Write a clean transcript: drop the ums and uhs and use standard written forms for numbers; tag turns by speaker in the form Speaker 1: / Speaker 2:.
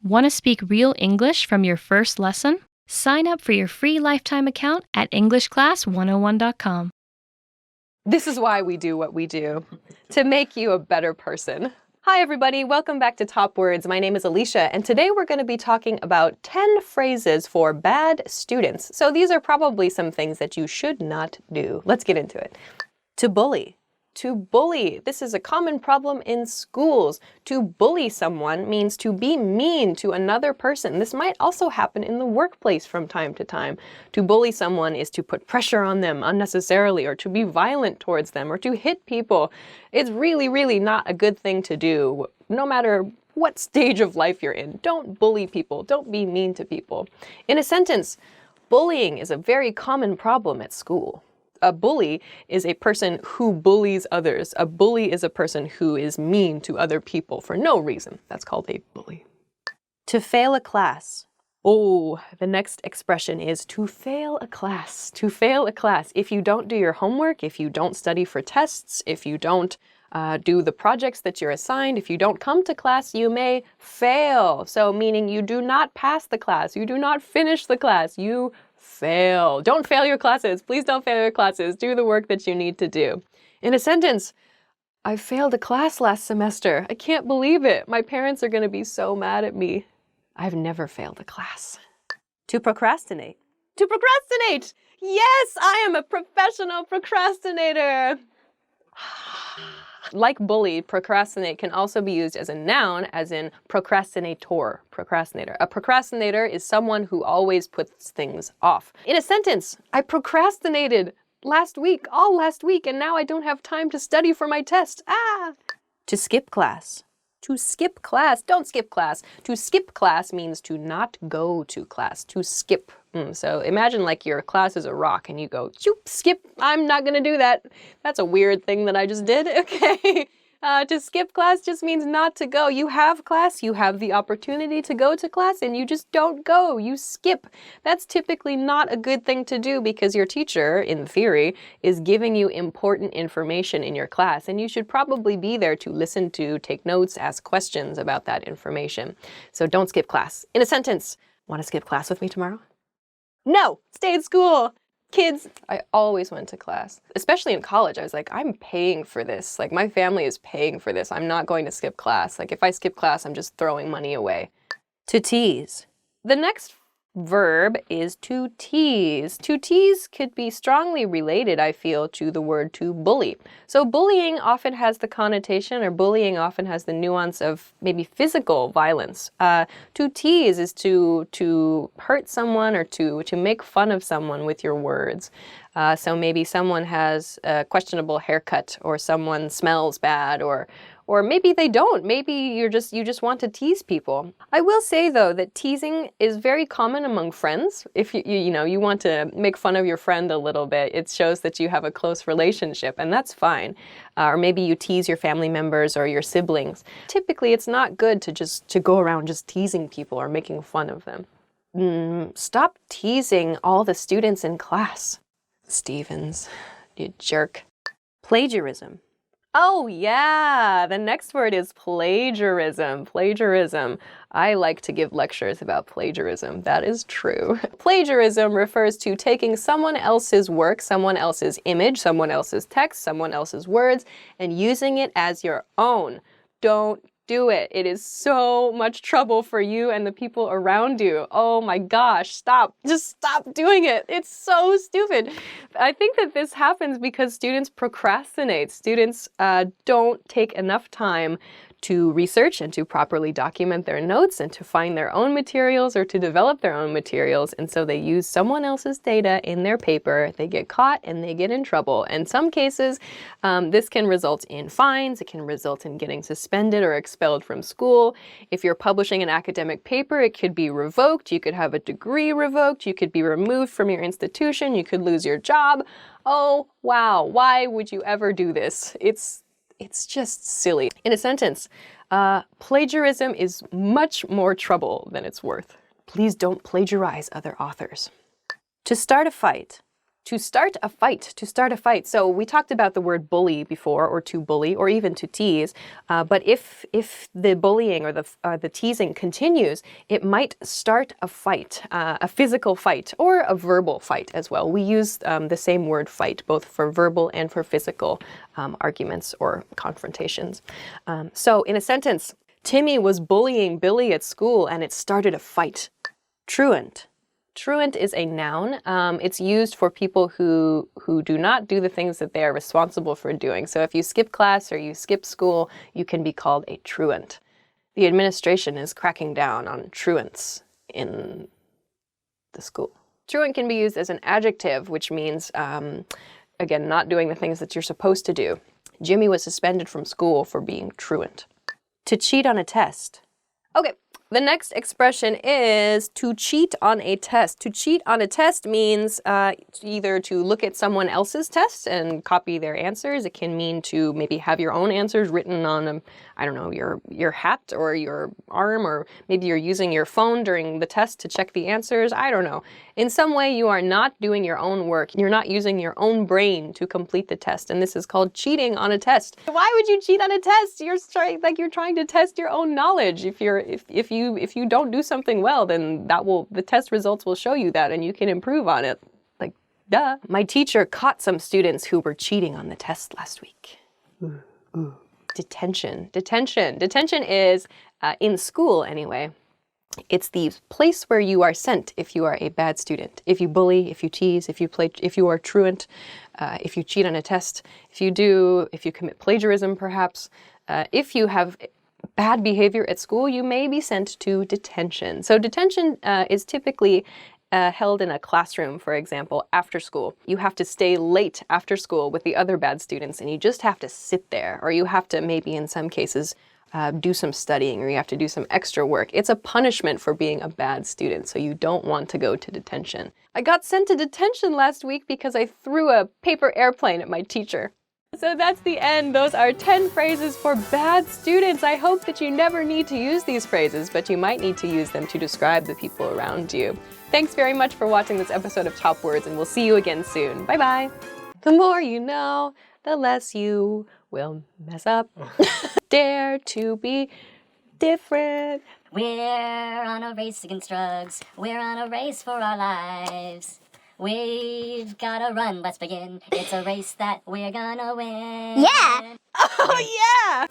Speaker 1: Want to speak real English from your first lesson? Sign up for your free lifetime account at EnglishClass101.com.
Speaker 2: This is why we do what we do, to make you a better person. Hi everybody, welcome back to Top Words. My name is Alicia, and today we're going to be talking about 10 phrases for bad students. So these are probably some things that you should not do. Let's get into it. To bully. To bully. This is a common problem in schools. To bully someone means to be mean to another person. This might also happen in the workplace from time to time. To bully someone is to put pressure on them unnecessarily, or to be violent towards them, or to hit people. It's really, really not a good thing to do, no matter what stage of life you're in. Don't bully people. Don't be mean to people. In a sentence, bullying is a very common problem at school. A bully is a person who bullies others. A bully is a person who is mean to other people for no reason. That's called a bully. To fail a class. Oh, the next expression is to fail a class. To fail a class. If you don't do your homework, if you don't study for tests, if you don't do the projects that you're assigned, if you don't come to class, you may fail. So meaning you do not pass the class, you do not finish the class, you fail. Don't fail your classes. Please don't fail your classes. Do the work that you need to do. In a sentence, I failed a class last semester. I can't believe it. My parents are going to be so mad at me. I've never failed a class. To procrastinate. To procrastinate! Yes, I am a professional procrastinator. Like bully, procrastinate can also be used as a noun, as in procrastinator, procrastinator. A procrastinator is someone who always puts things off. In a sentence, I procrastinated all last week, and now I don't have time to study for my test. To skip class. To skip class. Don't skip class. To skip class means to not go to class, to skip. So imagine like your class is a rock and you go, choop, skip, I'm not gonna do that. That's a weird thing that I just did, okay. To skip class just means not to go. You have class, you have the opportunity to go to class, and you just don't go, you skip. That's typically not a good thing to do because your teacher, in theory, is giving you important information in your class, and you should probably be there to listen to, take notes, ask questions about that information. So don't skip class. In a sentence, want to skip class with me tomorrow? No, stay in school. Kids, I always went to class, especially in college. I was like, I'm paying for this. Like, my family is paying for this. I'm not going to skip class. Like, if I skip class, I'm just throwing money away. To tease. The next verb is to tease. To tease could be strongly related, I feel, to the word to bully. So bullying often has the connotation, or bullying often has the nuance of maybe physical violence. To tease is to hurt someone or to make fun of someone with your words. So maybe someone has a questionable haircut, or someone smells bad, or maybe they don't. Maybe you just want to tease people. I will say though that teasing is very common among friends. If you want to make fun of your friend a little bit, it shows that you have a close relationship, and that's fine. Or maybe you tease your family members or your siblings. Typically, it's not good to go around just teasing people or making fun of them. Stop teasing all the students in class. Stevens, you jerk. Plagiarism. Oh yeah, the next word is plagiarism. Plagiarism. I like to give lectures about plagiarism. That is true. Plagiarism refers to taking someone else's work, someone else's image, someone else's text, someone else's words, and using it as your own. Don't do it. It is so much trouble for you and the people around you. Oh my gosh, stop. Just stop doing it. It's so stupid. I think that this happens because students procrastinate. Students don't take enough time to research and to properly document their notes and to find their own materials or to develop their own materials. And so they use someone else's data in their paper. They get caught and they get in trouble. In some cases, this can result in fines. It can result in getting suspended or expelled from school. If you're publishing an academic paper, it could be revoked. You could have a degree revoked. You could be removed from your institution. You could lose your job. Oh, wow. Why would you ever do this? It's just silly. In a sentence, plagiarism is much more trouble than it's worth. Please don't plagiarize other authors. To start a fight. To start a fight, to start a fight. So we talked about the word bully before, or to bully, or even to tease. But if the bullying or the teasing continues, it might start a fight, a physical fight, or a verbal fight as well. We use the same word fight, both for verbal and for physical arguments or confrontations. So in a sentence, Timmy was bullying Billy at school and it started a fight. Truant. Truant is a noun. It's used for people who do not do the things that they are responsible for doing. So if you skip class or you skip school, you can be called a truant. The administration is cracking down on truants in the school. Truant can be used as an adjective, which means, again, not doing the things that you're supposed to do. Jimmy was suspended from school for being truant. To cheat on a test. Okay. The next expression is to cheat on a test. To cheat on a test means either to look at someone else's test and copy their answers. It can mean to maybe have your own answers written on, I don't know, your hat or your arm, or maybe you're using your phone during the test to check the answers. I don't know. In some way, you are not doing your own work. You're not using your own brain to complete the test, and this is called cheating on a test. Why would you cheat on a test? You're trying to test your own knowledge. If you don't do something well, then the test results will show you that, and you can improve on it. Like, duh. My teacher caught some students who were cheating on the test last week. Detention. Detention is, in school anyway, it's the place where you are sent if you are a bad student. If you bully, if you tease, if you are truant, if you cheat on a test, if you commit plagiarism perhaps, if you have bad behavior at school, you may be sent to detention. So detention is typically held in a classroom, for example, after school. You have to stay late after school with the other bad students, and you just have to sit there, or you have to maybe in some cases do some studying, or you have to do some extra work. It's a punishment for being a bad student, so you don't want to go to detention. I got sent to detention last week because I threw a paper airplane at my teacher. So that's the end. Those are 10 phrases for bad students. I hope that you never need to use these phrases, but you might need to use them to describe the people around you. Thanks very much for watching this episode of Top Words, and we'll see you again soon. Bye-bye. The more you know, the less you will mess up. Dare to be different.
Speaker 3: We're on a race against drugs. We're on a race for our lives. We've gotta run, let's begin. It's a race that we're gonna win.
Speaker 4: Yeah!
Speaker 2: Oh, yeah!